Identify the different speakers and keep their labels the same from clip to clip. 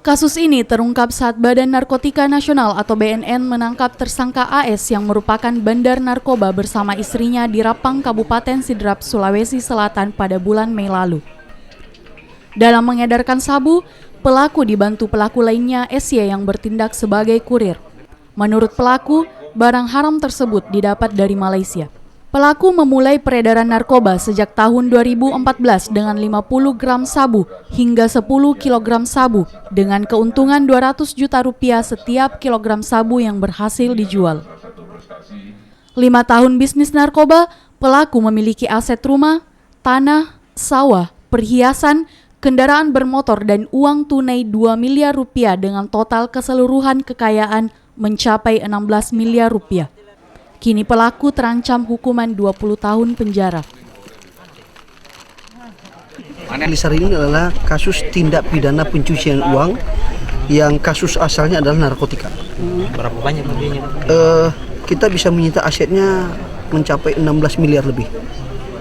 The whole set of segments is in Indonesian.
Speaker 1: Kasus ini terungkap saat Badan Narkotika Nasional atau BNN menangkap tersangka AS yang merupakan bandar narkoba bersama istrinya di Rapang, Kabupaten Sidrap, Sulawesi Selatan pada bulan Mei lalu. Dalam mengedarkan sabu, pelaku dibantu pelaku lainnya SY yang bertindak sebagai kurir. Menurut pelaku, barang haram tersebut didapat dari Malaysia. Pelaku memulai peredaran narkoba sejak tahun 2014 dengan 50 gram sabu hingga 10 kilogram sabu dengan keuntungan 200 juta rupiah setiap kilogram sabu yang berhasil dijual. 5 tahun bisnis narkoba, pelaku memiliki aset rumah, tanah, sawah, perhiasan, kendaraan bermotor dan uang tunai 2 miliar rupiah dengan total keseluruhan kekayaan mencapai 16 miliar rupiah. Kini pelaku terancam hukuman 20 tahun penjara.
Speaker 2: Lisar ini adalah kasus tindak pidana pencucian uang yang kasus asalnya adalah narkotika.
Speaker 3: Berapa banyak lebihnya?
Speaker 2: Kita bisa menyita asetnya mencapai 16 miliar lebih.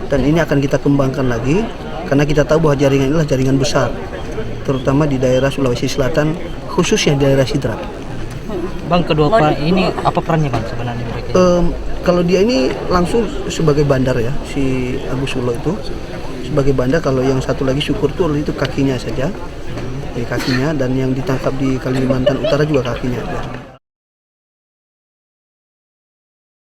Speaker 2: Dan ini akan kita kembangkan lagi karena kita tahu bahwa jaringan ini adalah jaringan besar, terutama di daerah Sulawesi Selatan, khususnya di daerah Sidrap.
Speaker 3: Bang, kedua ini apa perannya Bang sebenarnya mereka?
Speaker 2: Kalau dia ini langsung sebagai bandar ya, si Agus Sulo itu sebagai bandar. Kalau yang satu lagi Syukur itu kakinya saja, kakinya, dan yang ditangkap di Kalimantan Utara juga kakinya.